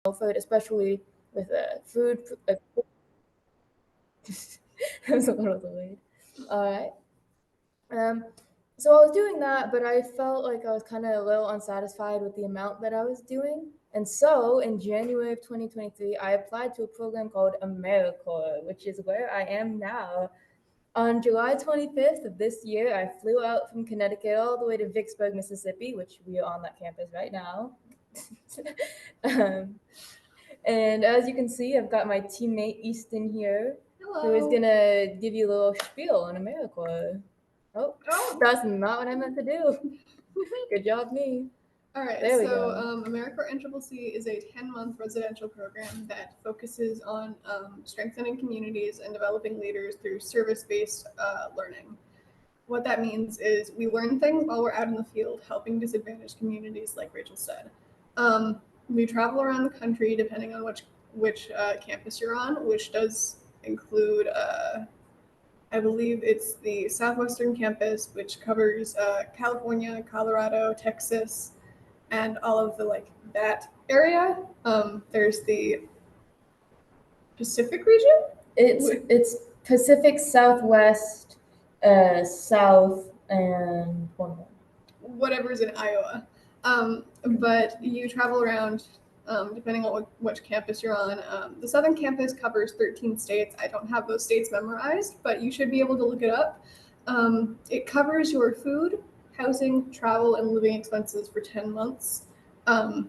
food, especially with food. That was a little delayed. All right. So I was doing that, but I felt like I was kind of a little unsatisfied with the amount that I was doing. And so in January of 2023, I applied to a program called AmeriCorps, which is where I am now. On July 25th of this year, I flew out from Connecticut all the way to Vicksburg, Mississippi, which we are on that campus right now. um, and as you can see, I've got my teammate Easton here, who is gonna give you a little spiel on AmeriCorps. Oh, that's not what I meant to do. Good job, me. All right, There we so go. AmeriCorps NCCC is a 10-month residential program that focuses on strengthening communities and developing leaders through service-based learning. What that means is we learn things while we're out in the field helping disadvantaged communities, like Rachel said. We travel around the country depending on which campus you're on, which does include, I believe it's the Southwestern campus, which covers California, Colorado, Texas, and all of the that area. There's the Pacific region. It's Pacific Southwest, South, and one more. Whatever's in Iowa. But you travel around depending on which campus you're on. The Southern campus covers 13 states. I don't have those states memorized, but you should be able to look it up. It covers your food, housing, travel, and living expenses for 10 months. And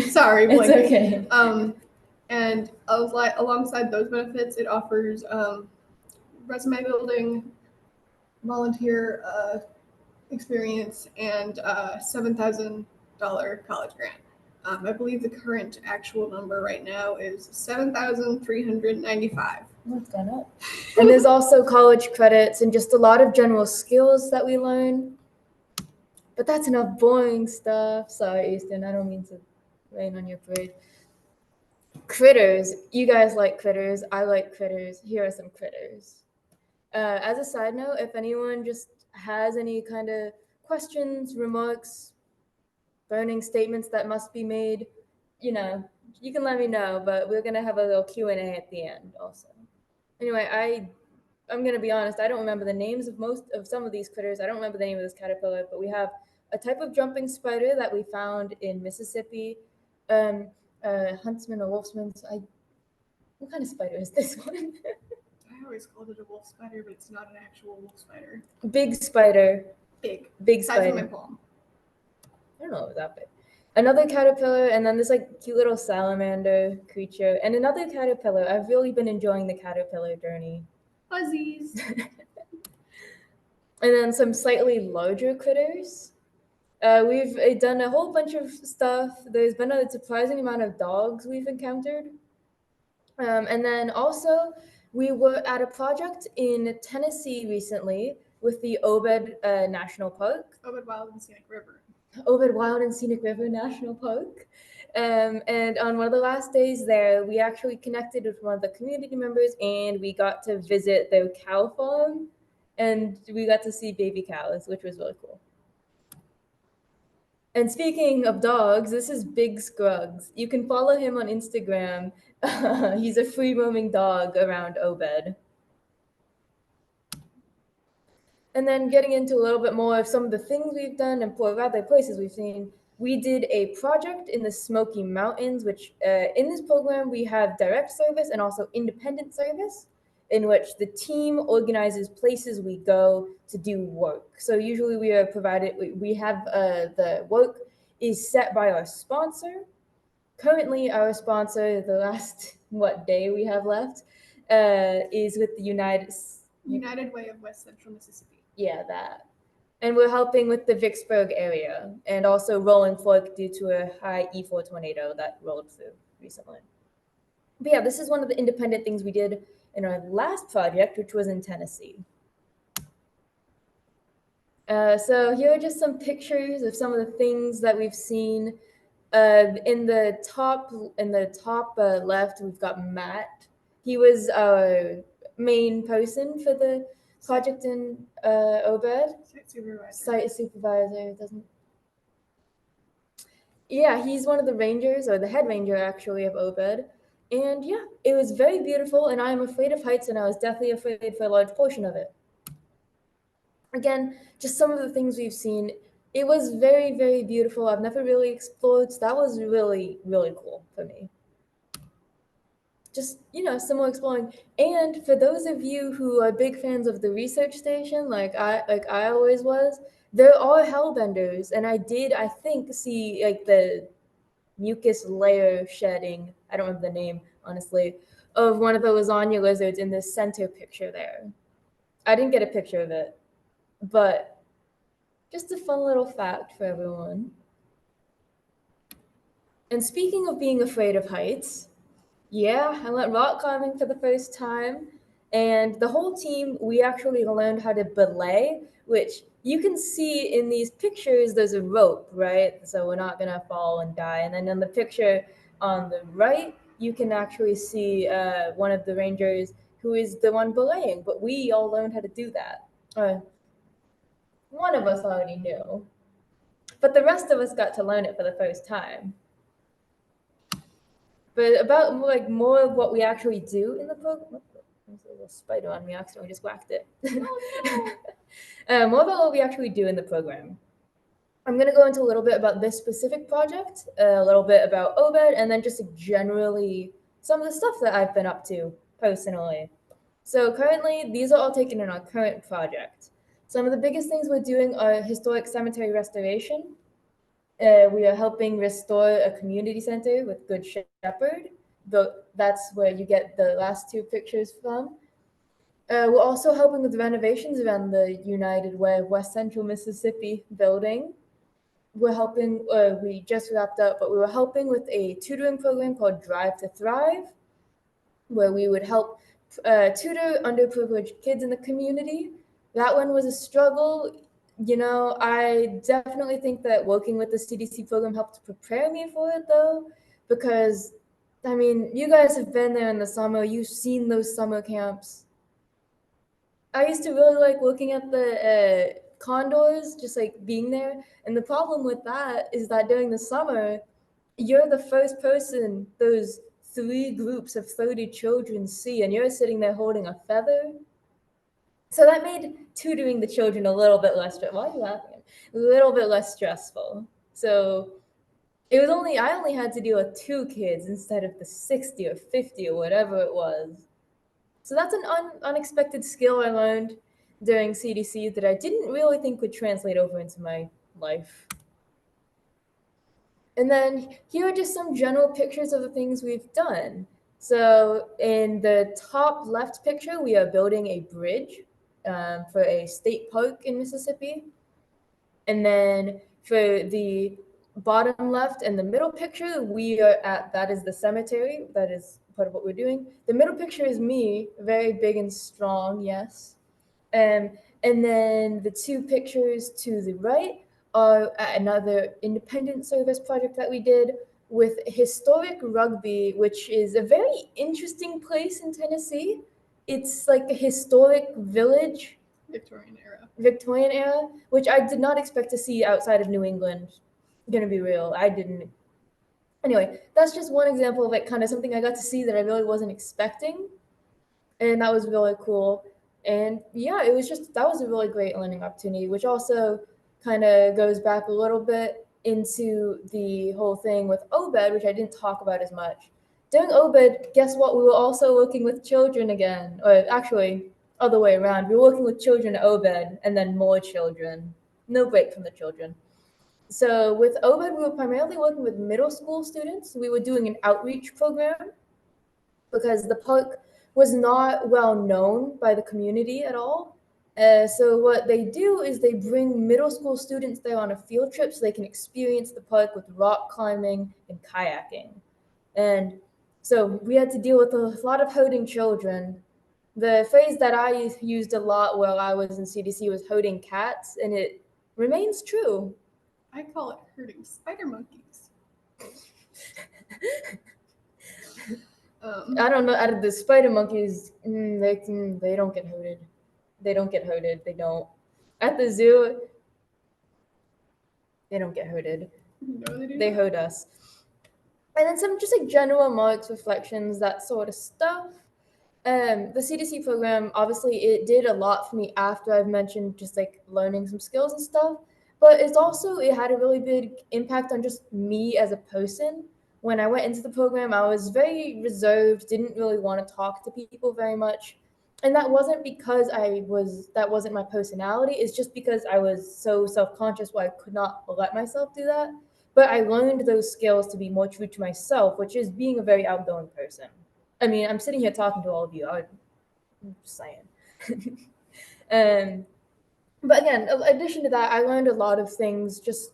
sorry, it's okay. And alongside those benefits, it offers resume building, volunteer experience, and $7,000 college grant. I believe the current actual number right now is $7,395. What's gone up? And there's also college credits and just a lot of general skills that we learn. But that's enough boring stuff. Sorry, Easton, I don't mean to rain on your parade. Critters. You guys like critters. I like critters. Here are some critters. As a side note, if anyone just has any kind of questions, remarks, burning statements that must be made, you can let me know, but we're going to have a little Q&A at the end also. Anyway, I'm going to be honest, I don't remember the names of some of these critters. I don't remember the name of this caterpillar, but we have a type of jumping spider that we found in Mississippi. Huntsman or wolfsman. What kind of spider is this one? I always called it a wolf spider, but it's not an actual wolf spider. Big spider. Big Size spider. of my palm. I don't know if it's that big. Another caterpillar, and then this cute little salamander creature, and another caterpillar. I've really been enjoying the caterpillar journey. Fuzzies. And then some slightly larger critters. We've done a whole bunch of stuff. There's been a surprising amount of dogs we've encountered. And then also, we were at a project in Tennessee recently with the Obed National Park. Obed Wild and Scenic River. Obed Wild and Scenic River National Park. And on one of the last days there, we actually connected with one of the community members, and we got to visit their cow farm, and we got to see baby cows, which was really cool. And speaking of dogs, this is Big Scruggs. You can follow him on Instagram. He's a free-roaming dog around Obed. And then getting into a little bit more of some of the things we've done and rather places we've seen, we did a project in the Smoky Mountains, which in this program we have direct service and also independent service, in which the team organizes places we go to do work. So usually we are provided, we have the work is set by our sponsor. Currently, our sponsor, the last day we have left, is with the United Way of West Central Mississippi. Yeah, that. And we're helping with the Vicksburg area and also Rolling Fork due to a high E4 tornado that rolled through recently. But yeah, this is one of the independent things we did in our last project, which was in Tennessee. So here are just some pictures of some of the things that we've seen. In the top left, we've got Matt. He was our main person for the project in Obed. Site supervisor. Site supervisor doesn't. Yeah, he's one of the rangers, or the head ranger actually, of Obed. And yeah, it was very beautiful, and I am afraid of heights, and I was definitely afraid for a large portion of it. Again, just some of the things we've seen. It was very, very beautiful. I've never really explored, so that was really, really cool for me. Just, similar exploring. And for those of you who are big fans of the research station, like I always was, there are hellbenders, and I think, see like the mucus layer shedding. I don't remember the name, honestly, of one of the lasagna lizards in the center picture there. I didn't get a picture of it, but just a fun little fact for everyone. And speaking of being afraid of heights, yeah, I went rock climbing for the first time. And the whole team, we actually learned how to belay, which you can see in these pictures, there's a rope, right? So we're not going to fall and die. And then in the picture on the right, you can actually see one of the rangers who is the one belaying. But we all learned how to do that. One of us already knew. But the rest of us got to learn it for the first time. But about more of what we actually do in the program. There's a little spider on me. I accidentally just whacked it. Oh, no. More about what we actually do in the program. I'm going to go into a little bit about this specific project, a little bit about Obed, and then just generally some of the stuff that I've been up to personally. So currently, these are all taken in our current project. Some of the biggest things we're doing are historic cemetery restoration. We are helping restore a community center with Good Shepherd. That's where you get the last two pictures from. We're also helping with renovations around the United Way of West Central Mississippi building. We're helping, we just wrapped up, but we were helping with a tutoring program called Drive to Thrive, where we would help tutor underprivileged kids in the community. That one was a struggle. I definitely think that working with the CDC program helped prepare me for it, though, because, you guys have been there in the summer. You've seen those summer camps. I used to really like looking at the condors, just like being there. And the problem with that is that during the summer, you're the first person those 3 groups of 30 children see, and you're sitting there holding a feather. So that made tutoring the children a little bit less stressful. Why are you laughing? A little bit less stressful. So I only had to deal with 2 kids instead of the 60 or 50 or whatever it was. So that's an unexpected skill I learned during CDC that I didn't really think would translate over into my life. And then here are just some general pictures of the things we've done. So in the top left picture, we are building a bridge for a state park in Mississippi. And then for the bottom left and the middle picture, that is the cemetery. That is part of what we're doing. The middle picture is me, very big and strong, yes. And then the 2 pictures to the right are another independent service project that we did with historic rugby, which is a very interesting place in Tennessee. It's like a historic village. Victorian era, which I did not expect to see outside of New England. Gonna be real, I didn't. Anyway, that's just one example of kind of something I got to see that I really wasn't expecting, and that was really cool. And yeah, that was a really great learning opportunity, which also kind of goes back a little bit into the whole thing with Obed, which I didn't talk about as much. During Obed, guess what? We were also working with children again, or actually, other way around. We were working with children at Obed, and then more children. No break from the children. So with Obed, we were primarily working with middle school students. We were doing an outreach program because the park was not well known by the community at all. So what they do is they bring middle school students there on a field trip so they can experience the park with rock climbing and kayaking. And so we had to deal with a lot of herding children. The phrase that I used a lot while I was in CDC was herding cats, and it remains true. I call it herding spider monkeys. I don't know. Out of the spider monkeys, they don't get herded. They don't get herded. They don't. At the zoo, they don't get herded. No, they do They not. herd us. And then some just like general remarks, reflections, that sort of stuff. The CDC program, obviously, it did a lot for me after I've mentioned just like learning some skills and stuff. But it had a really big impact on just me as a person. When I went into the program, I was very reserved, didn't really want to talk to people very much. And that wasn't because that wasn't my personality. It's just because I was so self conscious where I could not let myself do that. But I learned those skills to be more true to myself, which is being a very outgoing person. I mean, I'm sitting here talking to all of you. I'm just saying. um, but again, in addition to that, I learned a lot of things, just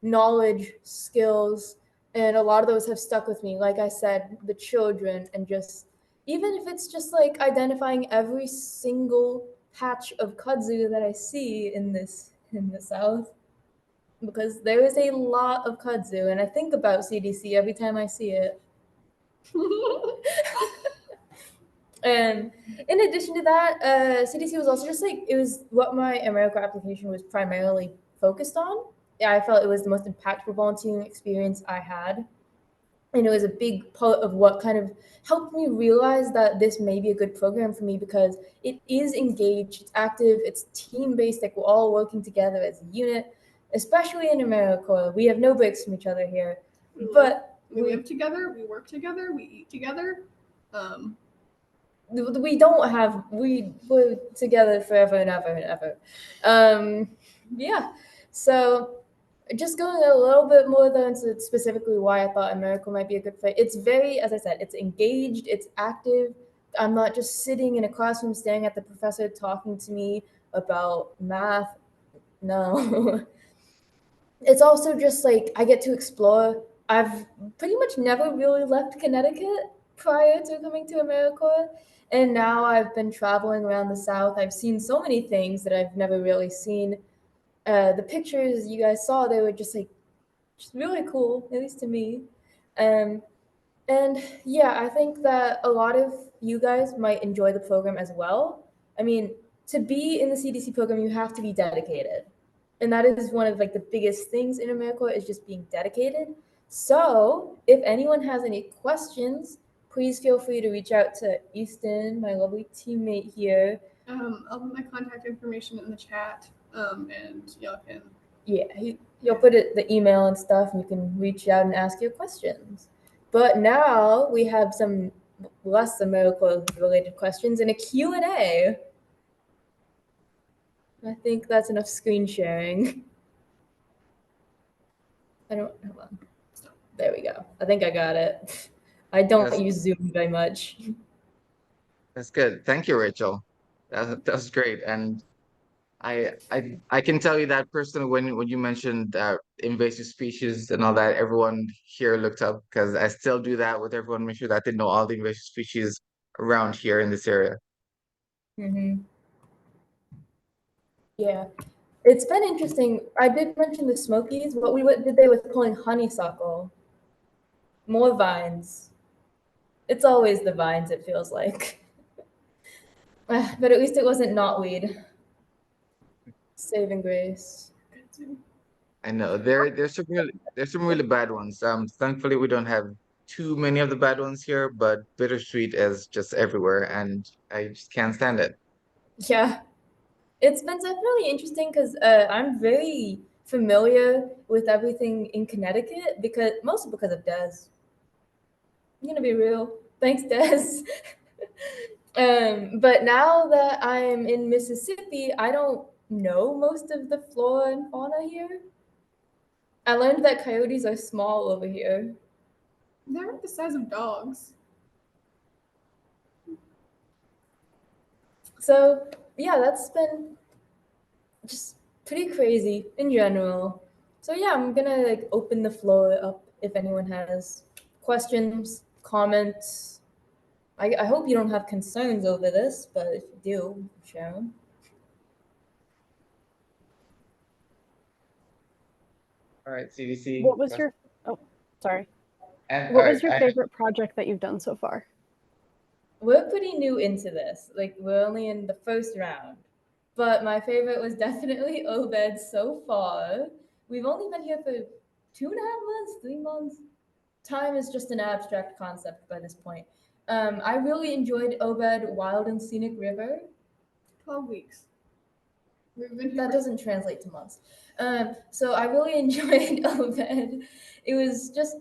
knowledge, skills, and a lot of those have stuck with me. Like I said, the children, and just even if it's just like identifying every single patch of kudzu that I see in the South, because there is a lot of kudzu, and I think about CDC every time I see it. And in addition to that, CDC was also just like, it was what my AmeriCorps application was primarily focused on. Yeah, I felt it was the most impactful volunteering experience I had. And it was a big part of what kind of helped me realize that this may be a good program for me, because it is engaged, it's active, it's team based, like we're all working together as a unit, especially in AmeriCorps. We have no breaks from each other here. But we live together, we work together, we eat together. We're together forever and ever and ever. Yeah. So just going a little bit more though into specifically why I thought AmeriCorps might be a good fit. It's very, as I said, it's engaged, it's active. I'm not just sitting in a classroom staring at the professor talking to me about math. No. It's also just like I get to explore. I've pretty much never really left Connecticut prior to coming to AmeriCorps. And now I've been traveling around the South. I've seen so many things that I've never really seen. The pictures you guys saw, they were just like, just really cool, at least to me. Um, and yeah, I think that a lot of you guys might enjoy the program as well. I mean, to be in the CDC program, you have to be dedicated. And that is one of like the biggest things in AmeriCorps is just being dedicated. So if anyone has any questions, please feel free to reach out to Easton, my lovely teammate here. I'll put my contact information in the chat, and y'all can. Yeah, he'll put the email and stuff, and you can reach out and ask your questions. But now we have some less AmeriCorps related questions and a Q&A. I think that's enough screen sharing. Hold on. There we go. I think I got it. I don't use Zoom very much. That's good. Thank you, Rachel. That's great. And I can tell you that personally, when you mentioned invasive species and all that, everyone here looked up, because I still do that with everyone, make sure that they know all the invasive species around here in this area. Mm-hmm. Yeah, it's been interesting. I did mention the Smokies. What we did they with pulling honeysuckle, more vines. It's always the vines. It feels like, but at least it wasn't knotweed. Saving grace. I know there's some really bad ones. Thankfully we don't have too many of the bad ones here, but bittersweet is just everywhere, and I just can't stand it. Yeah, it's been definitely interesting because I'm very familiar with everything in Connecticut mostly because of Des. I'm gonna be real. Thanks, Des. But now that I'm in Mississippi, I don't know most of the flora and fauna here. I learned that coyotes are small over here. They're the size of dogs. So yeah, that's been just pretty crazy in general. So yeah, I'm gonna like open the floor up if anyone has questions, comments. I hope you don't have concerns over this, but if you do, share them. All right, CDC. What was your sorry. And What was your favorite project that you've done so far? We're pretty new into this. Like we're only in the first round. but my favorite was definitely Obed so far. We've only been here for 2.5 months, 3 months. Time is just an abstract concept by this point. I really enjoyed Obed Wild and Scenic River. 12 weeks. We've been here. That doesn't translate to months. So I really enjoyed Obed. It was just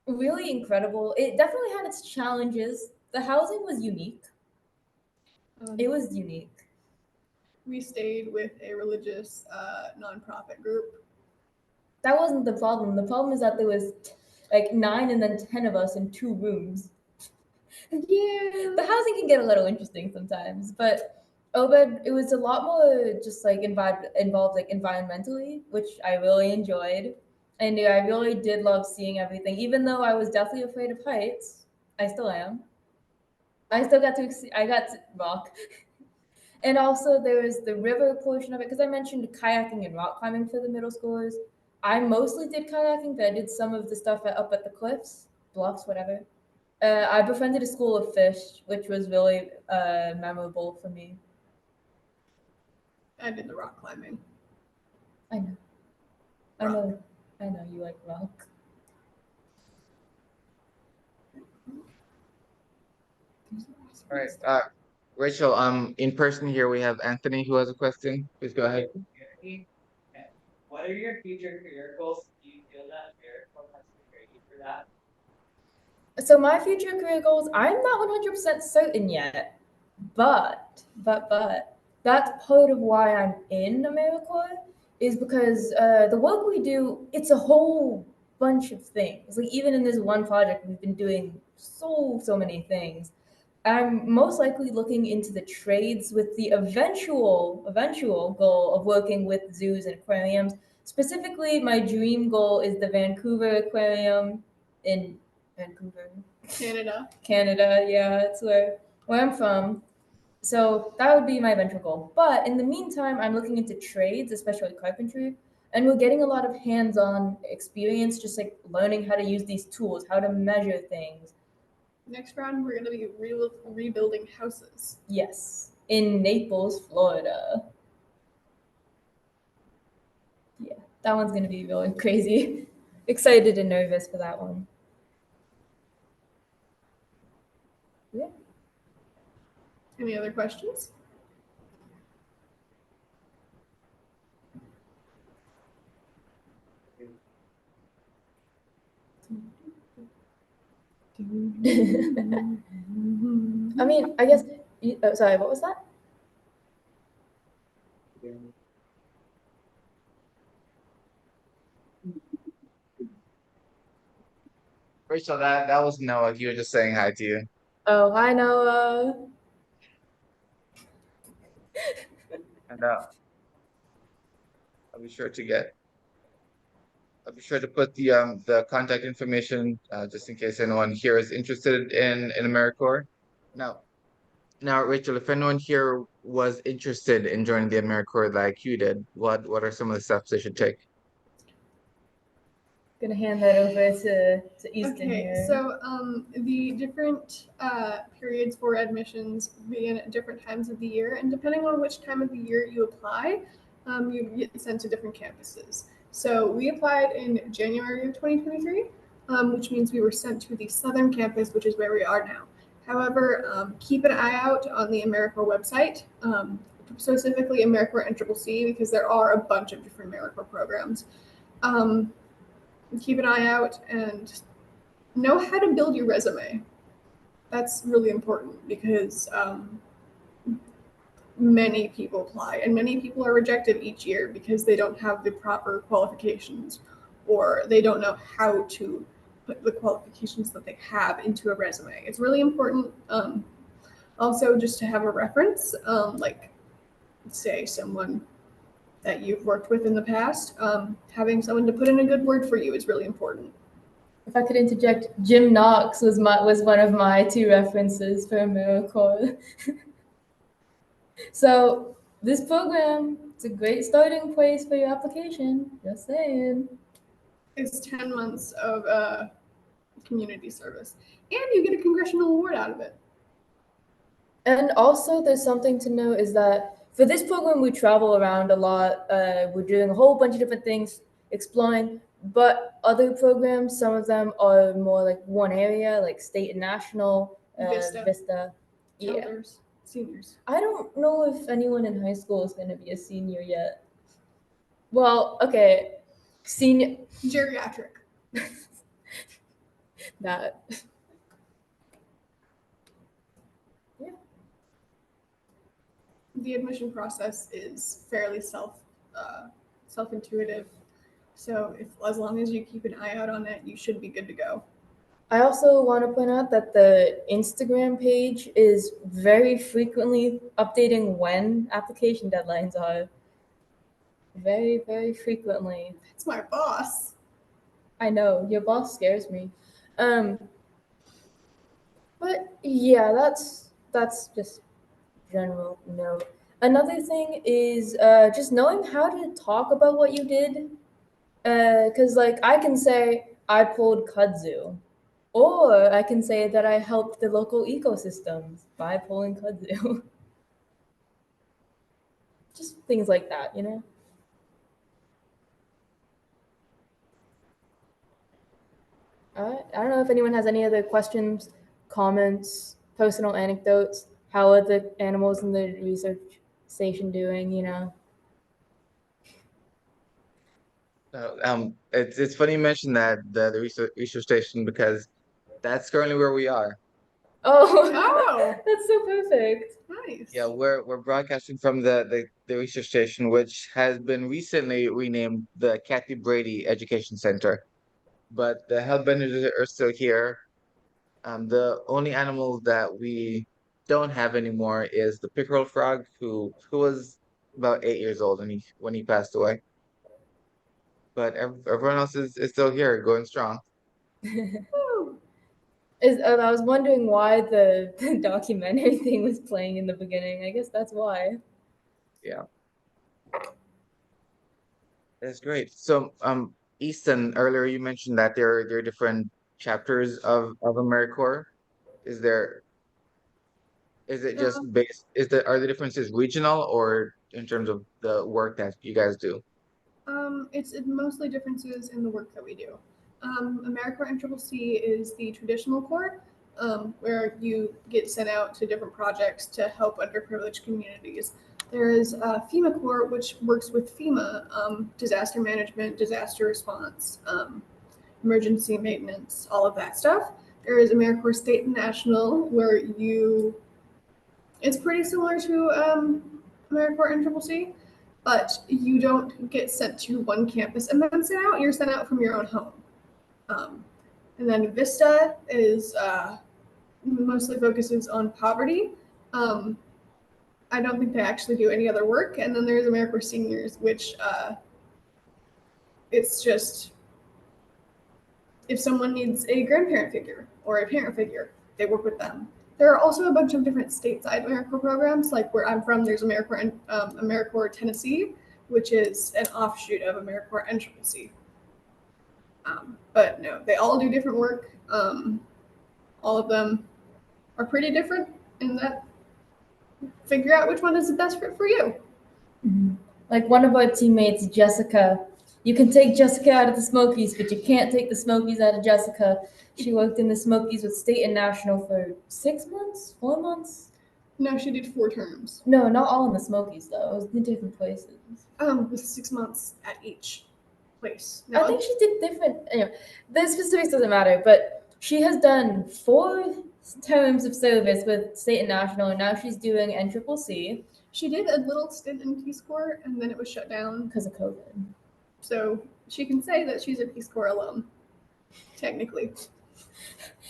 really incredible. It definitely had its challenges. The housing was unique. It was unique. We stayed with a religious nonprofit group. That wasn't the problem. The problem is that there was like 9 and then 10 of us in 2 rooms. Yeah. The housing can get a little interesting sometimes, but Obed, it was a lot more just like involved like environmentally, which I really enjoyed. And I really did love seeing everything, even though I was deathly afraid of heights. I still am. I still got to I got to rock. And also there was the river portion of it, because I mentioned kayaking and rock climbing for the middle schoolers. I mostly did kayaking, but I did some of the stuff up at the cliffs, bluffs, whatever. I befriended a school of fish, which was really memorable for me. I did the rock climbing. I know. I Rock. know. I know you like rock. All right. Rachel, in person here we have Anthony who has a question. Please go ahead. What are your future career goals? Do you feel that AmeriCorps has prepared you for that? So my future career goals, I'm not 100% certain yet, but that's part of why I'm in AmeriCorps is because the work we do, it's a whole bunch of things. Like even in this one project, we've been doing so many things. I'm most likely looking into the trades with the eventual goal of working with zoos and aquariums. Specifically, my dream goal is the Vancouver Aquarium in Vancouver, Canada. Yeah, that's where I'm from. So that would be my eventual goal. But in the meantime, I'm looking into trades, especially carpentry, and we're getting a lot of hands-on experience, just like learning how to use these tools, how to measure things. Next round, we're going to be rebuilding houses. Yes, in Naples, Florida. Yeah, that one's going to be really crazy. Excited and nervous for that one. Yeah. Any other questions? I mean, I guess. Sorry, what was that? Rachel, that was Noah. He was just saying hi to you. Oh, hi Noah. And I'll be sure to get. I'll be sure to put the contact information just in case anyone here is interested in AmeriCorps. Now, Rachel, if anyone here was interested in joining the AmeriCorps like you did, what are some of the steps they should take? Gonna hand that over to Easton here. So the different periods for admissions begin at different times of the year, and depending on which time of the year you apply, you get sent to different campuses. So we applied in January of 2023, which means we were sent to the southern campus, which is where we are now. However, keep an eye out on the AmeriCorps website, specifically AmeriCorps NCCC, because there are a bunch of different AmeriCorps programs. Keep an eye out and know how to build your resume. That's really important because many people apply and many people are rejected each year because they don't have the proper qualifications or they don't know how to put the qualifications that they have into a resume. It's really important also just to have a reference, like say someone that you've worked with in the past. Having someone to put in a good word for you is really important. If I could interject, Jim Knox was one of my 2 references for AmeriCorps. So this program, it's a great starting place for your application. Just saying. It's 10 months of community service, and you get a congressional award out of it. And also, there's something to know is that For this program, we travel around a lot. We're doing a whole bunch of different things, exploring. But other programs, some of them are more like one area, like state and national, Vista. Yeah. Elders, seniors. I don't know if anyone in high school is going to be a senior yet. Well, okay, senior. Geriatric. That. The admission process is fairly self-intuitive. So as long as you keep an eye out on it, you should be good to go. I also want to point out that the Instagram page is very frequently updating when application deadlines are. Very, very frequently. That's my boss. I know, your boss scares me. But yeah, that's just general note. Another thing is just knowing how to talk about what you did. Because like I can say I pulled kudzu, or I can say that I helped the local ecosystems by pulling kudzu. Just things like that, you know? I don't know if anyone has any other questions, comments, personal anecdotes. How are the animals in the research station doing, you know? It's funny you mentioned that the research station because that's currently where we are. Oh, Oh. that's so perfect. Nice. Yeah, we're broadcasting from the research station, which has been recently renamed the Kathy Brady Education Center. But the hellbenders are still here. The only animal that we don't have anymore is the pickerel frog, who was about 8 years old when he passed away. But everyone else is still here, going strong. Woo. I was wondering why the documentary thing was playing in the beginning. I guess that's why. Yeah, that's great. So, Easton, earlier you mentioned that there are different chapters of AmeriCorps. Is there is it just Um, based? Are the differences regional or in terms of the work that you guys do? it's mostly differences in the work that we do. AmeriCorps NCCC is the traditional corps, where you get sent out to different projects to help underprivileged communities. There is FEMA Corps, which works with FEMA, disaster management, disaster response, emergency maintenance, all of that stuff. There is AmeriCorps State and National, where it's pretty similar to AmeriCorps NCCC, but you don't get sent to one campus and then sent out. You're sent out from your own home. And then Vista is mostly focuses on poverty. I don't think they actually do any other work. And then there's AmeriCorps Seniors, which it's just if someone needs a grandparent figure or a parent figure, they work with them. There are also a bunch of different stateside AmeriCorps programs. Like where I'm from, there's AmeriCorps Tennessee, which is an offshoot of AmeriCorps NCCC. But no, they all do different work. All of them are pretty different in that figure out which one is the best fit for you. Mhm. Like one of our teammates, Jessica. You can take Jessica out of the Smokies, but you can't take the Smokies out of Jessica. She worked in the Smokies with state and national for 6 months, 4 months. No, she did 4 terms. No, not all in the Smokies though. It was in different places. With 6 months at each place. I think she did different. Anyway, the specifics doesn't matter, but she has done 4 terms of service with state and national, and now she's doing NCCC She did a little stint in Peace Corps, and then it was shut down. because of COVID. So she can say that she's a Peace Corps alum, technically.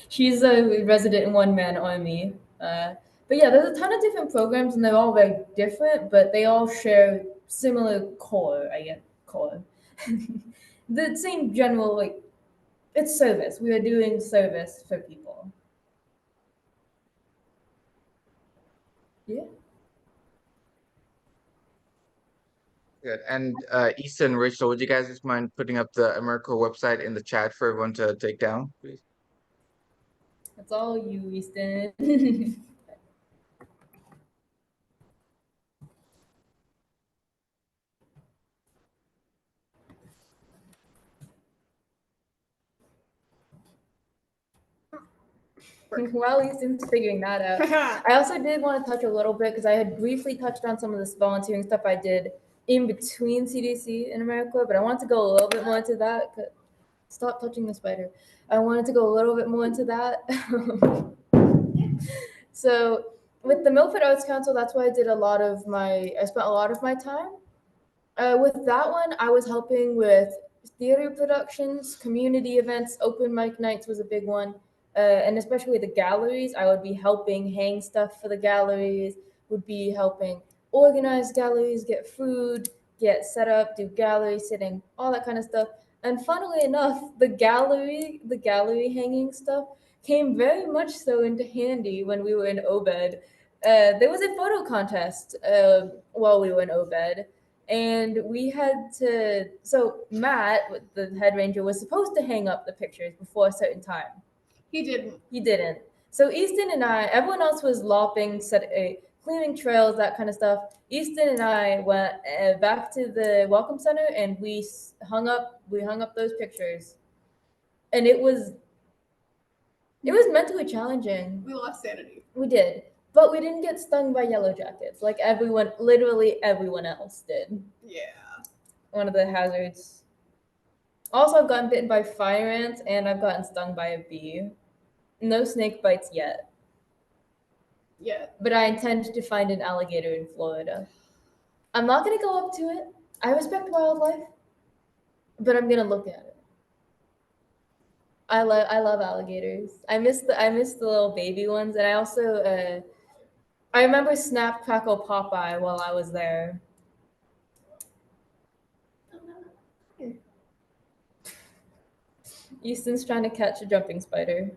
She's a resident in one-man army. But yeah, there's a ton of different programs, and they're all very different, but they all share similar core, I guess, core. The same general, like, it's service. We are doing service for people. Yeah. Good. And Easton, Rachel, would you guys just mind putting up the AmeriCorps website in the chat for everyone to take down, please? That's all you, Easton. While Easton's figuring that out, I also did want to touch a little bit because I had briefly touched on some of this volunteering stuff I did in between CDC in America, but I wanted to go a little bit more into that. Stop touching the spider. I wanted to go a little bit more into that. So with the Milford Arts Council, that's why I spent a lot of my time. With that one, I was helping with theater productions, community events, open mic nights was a big one. And especially the galleries, I would be helping hang stuff for the galleries, would be helping organize galleries, get food, get set up, do gallery sitting, all that kind of stuff. And funnily enough, the gallery hanging stuff came very much so into handy when we were in OBED. There was a photo contest while we were in OBED, and we had to. So Matt, the head ranger, was supposed to hang up the pictures before a certain time. He didn't. He didn't. So Easton and I, everyone else was lopping, clearing trails, that kind of stuff. Easton and I went back to the welcome center, and we hung up those pictures, and it was mentally challenging. We lost sanity. We did, but we didn't get stung by yellow jackets like literally everyone else did. Yeah. One of the hazards. Also, I've gotten bitten by fire ants, and I've gotten stung by a bee. No snake bites yet. Yeah. But I intend to find an alligator in Florida. I'm not gonna go up to it. I respect wildlife, but I'm gonna look at it. I love alligators. I miss the little baby ones, and I also I remember Snap Crackle Popeye while I was there. Easton's trying to catch a jumping spider.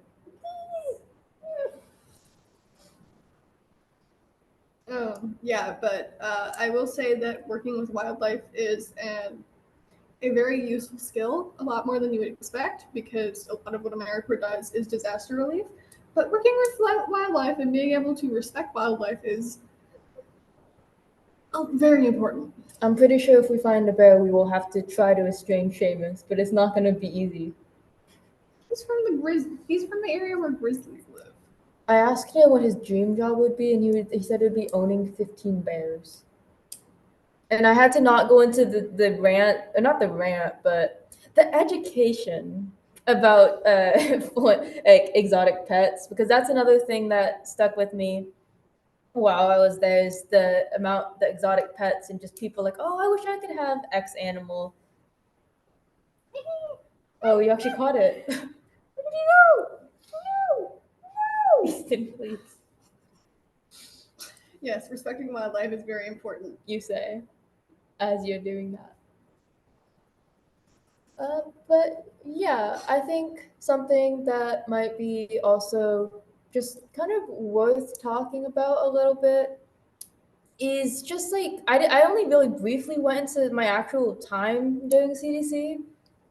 Yeah, but I will say that working with wildlife is a very useful skill, a lot more than you would expect, because a lot of what AmeriCorps does is disaster relief. But working with wildlife and being able to respect wildlife is very important. I'm pretty sure if we find a bear, we will have to try to estrange Seamus, but it's not going to be easy. He's from the area where grizzlies live. I asked him what his dream job would be, and he said it'd be owning 15 bears. And I had to not go into the rant, or not the rant, but the education about like exotic pets, because that's another thing that stuck with me while I was there, is the exotic pets and just people like, oh, I wish I could have X animal. Oh, you actually caught it. What did you know? No, Easton, please. Yes, respecting wildlife is very important. You say, as you're doing that. But yeah, I think something that might be also just kind of worth talking about a little bit is just like, I only really briefly went into my actual time doing CDC.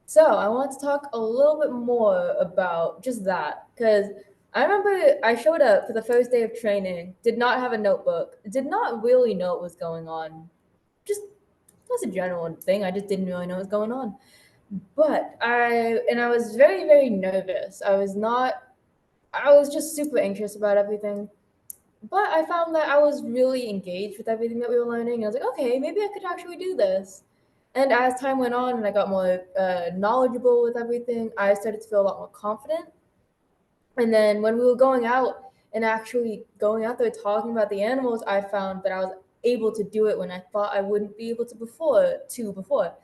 So I want to talk a little bit more about just that, because I remember I showed up for the first day of training, did not have a notebook, did not really know what was going on. Just, that's a general thing, I just didn't really know what was going on. But I was very, very nervous. I was just super anxious about everything. But I found that I was really engaged with everything that we were learning. And I was like, okay, maybe I could actually do this. And as time went on and I got more knowledgeable with everything, I started to feel a lot more confident. And then when we were going out and actually going out there talking about the animals, I found that I was able to do it when I thought I wouldn't be able to before,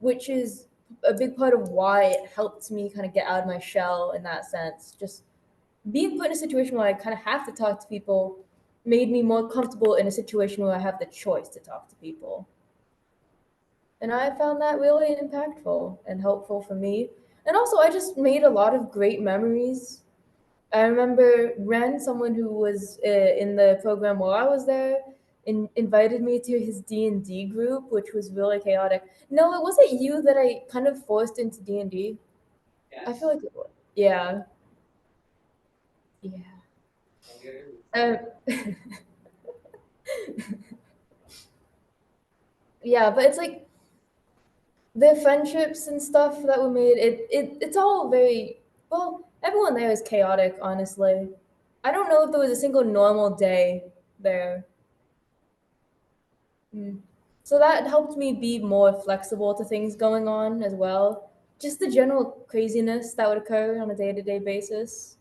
which is a big part of why it helped me kind of get out of my shell in that sense. Just being put in a situation where I kind of have to talk to people made me more comfortable in a situation where I have the choice to talk to people. And I found that really impactful and helpful for me. And also, I just made a lot of great memories. I remember Ren, someone who was in the program while I was there, invited me to his D&D group, which was really chaotic. No, it wasn't you that I kind of forced into D&D. Yes. I feel like it was. Yeah. Yeah. Yeah, but it's like the friendships and stuff that were made. It's all very well. Everyone there is chaotic, honestly. I don't know if there was a single normal day there. So that helped me be more flexible to things going on as well. Just the general craziness that would occur on a day-to-day basis.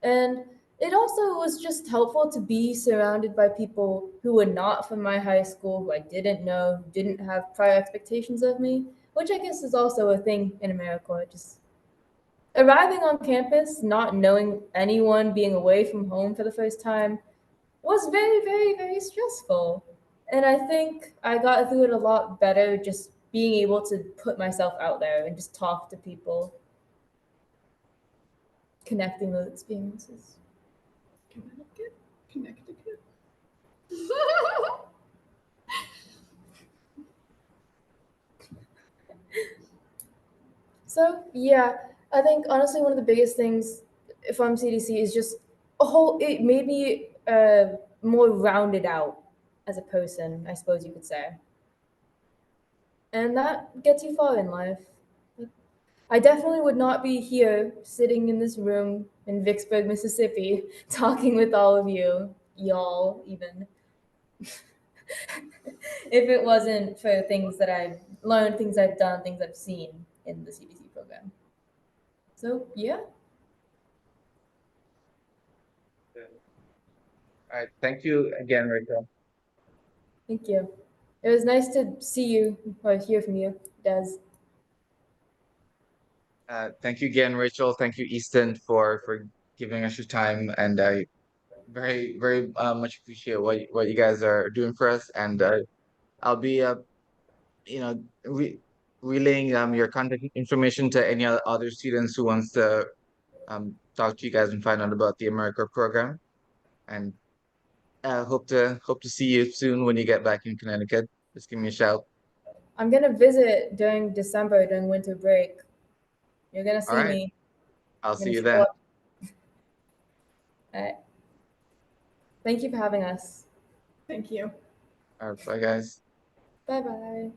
And it also was just helpful to be surrounded by people who were not from my high school, who I didn't know, who didn't have prior expectations of me, which I guess is also a thing in America. Just arriving on campus, not knowing anyone, being away from home for the first time was very, very, very stressful. And I think I got through it a lot better just being able to put myself out there and just talk to people, connecting those experiences. Connecticut? Connecticut? So yeah, I think honestly one of the biggest things from CDC is just it made me more rounded out as a person, I suppose you could say. And that gets you far in life. I definitely would not be here sitting in this room in Vicksburg, Mississippi, talking with all of you, y'all even, if it wasn't for things that I've learned, things I've done, things I've seen in the CDC program. So yeah. All right. Thank you again, Rachel. Thank you. It was nice to see you or hear from you, Des. Thank you again, Rachel. Thank you, Easton, for giving us your time, and I very much appreciate what you guys are doing for us. And I'll be you know relaying your contact information to any other students who wants to talk to you guys and find out about the America program. And hope to see you soon when you get back in Connecticut. Just give me a shout. I'm gonna visit during December during winter break. You're gonna All see right. me. I'll I'm see gonna you show then. up. All right. Thank you for having us. Thank you. All right. Bye, guys. Bye bye.